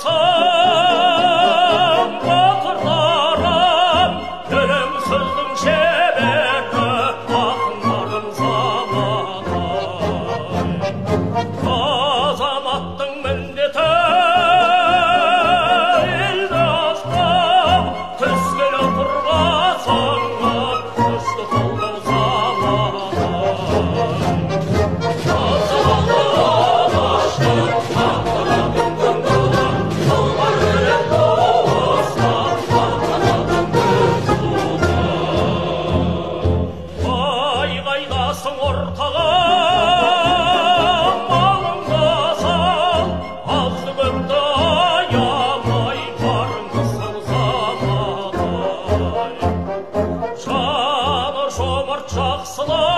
айтасың батырларым, өлең сөздің шебері ақындарым заманы. Азаматтың міндеті елді аспау, түскелі тұрғасыңа күшті қолдау заманы. Айғайдасың ортаға малыңды сал, азды көпті аямай барыңды сылғамай. Жаны жомарт жақсылар